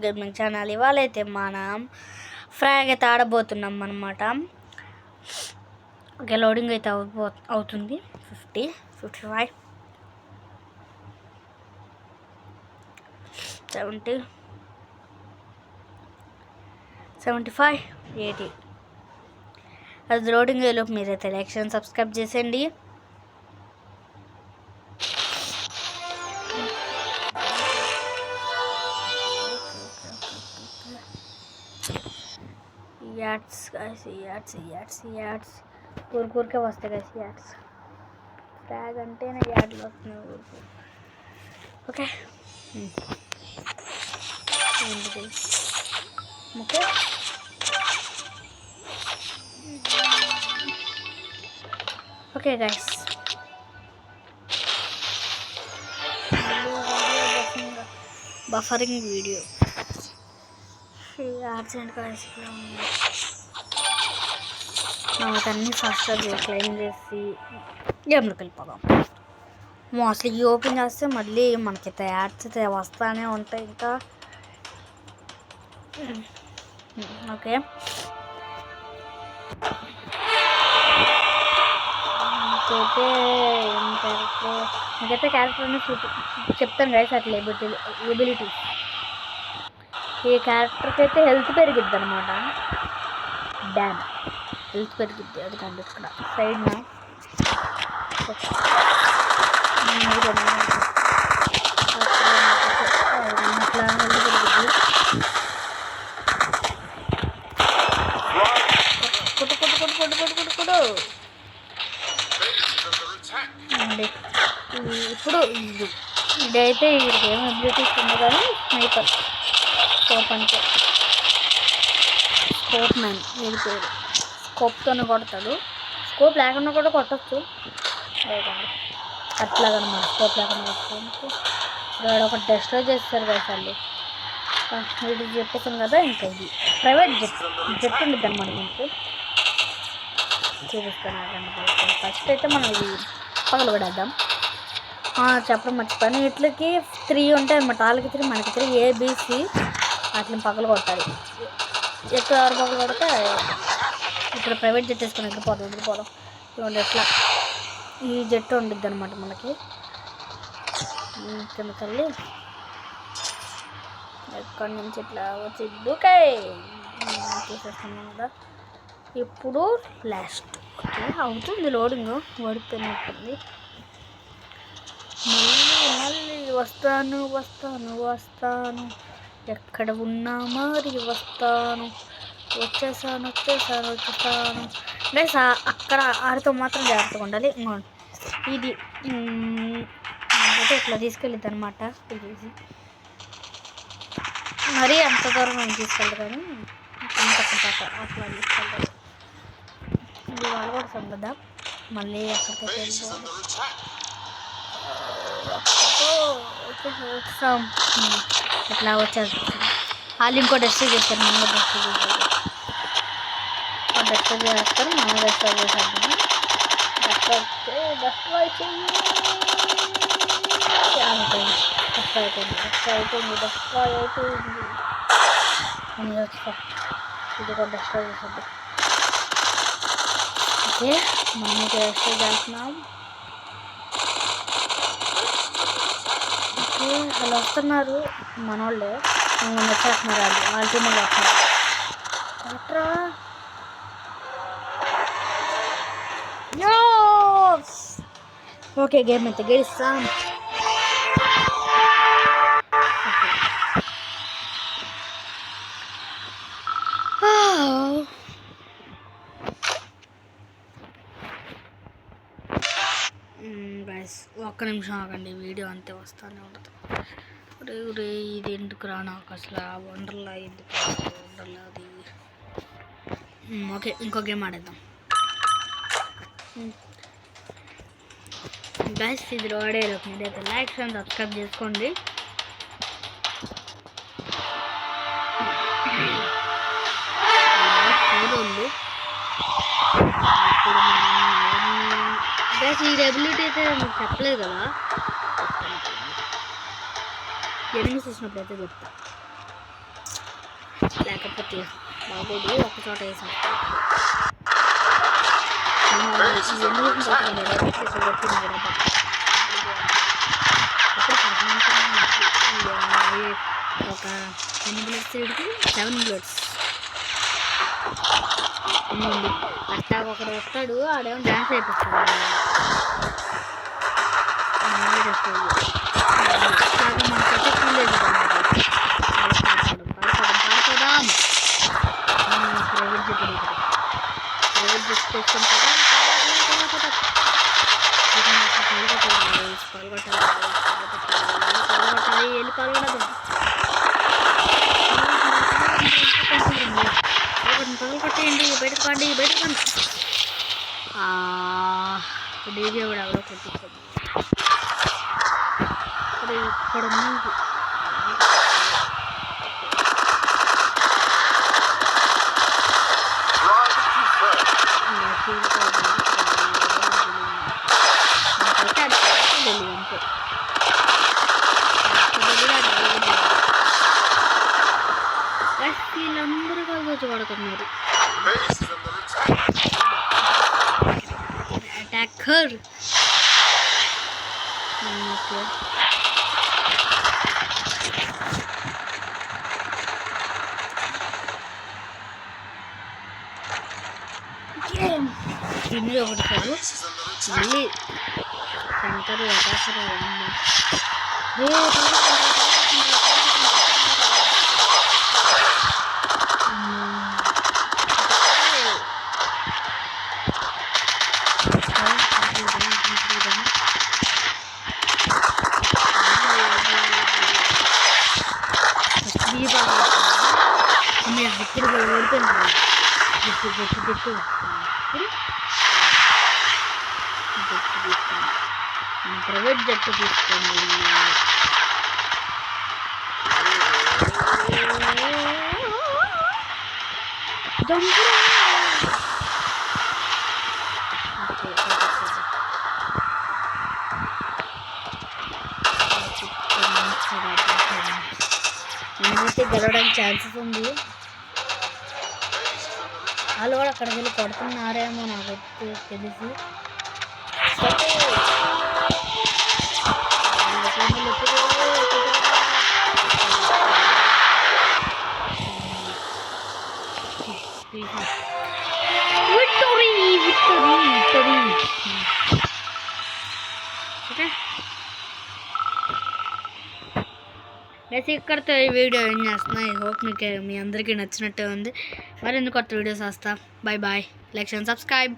Gaming channel. ఇవాళ అయితే మనం ఫ్రాగ్ అయితే ఆడబోతున్నాం అనమాట. ఓకే, లోడింగ్ అయితే అవుతుంది. 50, 55, 70, 75, 80. అది లోడింగ్ అయ్యేలోపు మీరైతే లైక్ చేయండి, సబ్స్క్రైబ్ చేసేయండి. యాడ్స్ ఊరికే వస్తాయి గైస్. యాడ్స్ ఫ్రాగ్ అంటేనే యాడ్లు వస్తున్నాయి ఊరికి. Okay okay okay guys, buffering video ads and guys అన్నీ ఫాస్ట్గా క్లెయిమ్ చేసి గేమ్లోకి వెళ్ళిపోదాం. మోస్ట్లీ ఓపెన్ చేస్తే మళ్ళీ మనకైతే యాడ్స్ అయితే వస్తూనే ఉంటాయి. ఇంకా ఓకే, నాకైతే క్యారెక్టర్ చెప్తాను గైస్. అట్లా ఎబిలిటీస్ ఈ క్యారెక్టర్కి అయితే హెల్త్ పెరిగిద్ది అనమాట. డ్యామ్ హెల్త్ పెరిగిద్ది. అది కంటే ఇక్కడ సైడ్న అట్లా హెల్త్ పెరిగిద్ది. కొట్టు అండి. ఇప్పుడు ఇదైతే వీడికి ఏం ఎబిలిటీస్ ఉంది కానీ స్నైపర్ స్కోప్ అంటే స్కోప్ మ్యాన్ వీడి పేరు. స్కోప్తోనే కొడతాడు. స్కోప్ లేకుండా కూడా కొట్టచ్చు అట్లాగనమాట. స్కోప్ లేకుండా కొట్టుకోవచ్చు. వాడు ఒక డెస్ట్రాయ్ చేస్తారు కదా వాళ్ళు. వీడికి చెప్పేసాను కదా. ఇంకా ఇది ప్రైవేట్ జెట్ ఉండిద్ది అనమాట. మీకు చూపిస్తాను. ఫస్ట్ అయితే మనం ఇది పగలు పడేద్దాం. చెప్పడం మర్చిపోయాను. ఇట్లకి 3 ఉంటాయి అనమాట. వాళ్ళకి 3 మనకి 3 ABC వాటిని పగలు కొట్టాలి. ఎక్కువ ఎవరు పగలు కొడితే ఇక్కడ ప్రైవేట్ జెట్ వేసుకొని ఎగిరిపోదాం. ఇవ్వండి ఎట్లా ఈ జెట్ ఉండిద్ది అనమాట. మనకి కిందకెళ్ళి ఎక్కడి నుంచి ఇట్లా వచ్చి దూకాయి తీసేస్తున్నాం కదా. ఇప్పుడు లాస్ట్ ఓకే అవుతుంది లోడింగ్. ఓడిపోయినట్టుంది. మళ్ళీ వస్తాను ఎక్కడ ఉన్నా మరి వచ్చేసాను గైస్. అక్కడ ఆడితో మాత్రం జాగ్రత్తగా ఉండాలి. ఇది అంటే ఇట్లా తీసుకెళ్ళిద్ది అనమాట. ఇది మరీ అంత దూరం నేను తీసుకెళ్ళదు కానీ అట్లా తీసుకెళ్తాను. ఇది వాళ్ళు కొడతాం కదా. మళ్ళీ అక్కడికి వెళ్ళిపోవాలి. ఇట్లా వచ్చేస్తుంది. వాళ్ళు ఇంకో డెస్ట్రీ చేస్తారు. మనం డెస్ట్రీ చేస్తారు. మనం డెస్ట్రీ చేసేద్దాము. ఇది కూడా డెస్ట్రీ చేసేద్దాం. ఓకే, మనం డెస్ట్రీ చేస్తున్నాం. వాళ్ళు వస్తున్నారు మనోళ్ళే. వచ్చేస్తున్నారు. వాళ్ళ టీమ్ వస్తున్నారు. ఓకే, గేమ్ అయితే గెలుస్తాం. గైస్ ఒక్క నిమిషం ఆగండి. వీడియో అంతే వస్తానే ఉంటుంది. రే ఇది ఎందుకు రా నాకు అసలు వండర్లా ఎందుకు వండర్లా అది. ఓకే, ఇంకో గేమ్ ఆడేద్దాం గైస్. ఇది ఆడేలోపు మీరైతే లైక్ అండ్ సబ్స్క్రైబ్ చేసుకోండి. గైస్ ఈ ఎబిలిటీ అయితే మీకు చెప్పలేదు కదా. ఎనిమిస్ వచ్చినప్పుడు అయితే చెప్తా. లేకపోతే బాగోదు ఒక చోట వేసాం. ఒక 10 bullets 7 bullets అట్టా ఒకడు వస్తాడు, ఆడేమో డ్యాన్స్ అయిపోతాడు. మనకైతే ఫీల్లేదు పాడుకోదాం. ప్రైవేట్ జెట్ చేసుకుంటారా పాల్గొట్టాలి, వెళ్ళి పాల్గొనదు. పగలగొట్టేయండి, బయటకు పండి. డీజే కూడా ఎవరో కొట్టించదు. ఇక్కడ ఉంది వీళ్ళందరూ కలిసి పడుతున్నారు. అటాకర్ తిని ఒకటి కాదు, మళ్ళీ సెంటర్ అటాకర్ ఇక్కడ ఓడిపోయింది. జట్టు ప్రైవేట్ జట్టు తీసుకోండి. నేనైతే గెలవడానికి ఛాన్సెస్ ఉంది. వాళ్ళు కూడా అక్కడికి వెళ్ళి కొడుతున్నారేమో నాకైతే తెలిసి. విక్టరీ ఓకే అయితే ఇక్కడితో ఈ వీడియో ఏం చేస్తున్నా. ఐ హోప్ మీకు మీ అందరికీ నచ్చినట్టే ఉంది. మరెందుకు కొత్త వీడియోస్ వస్తా. Bye like and subscribe.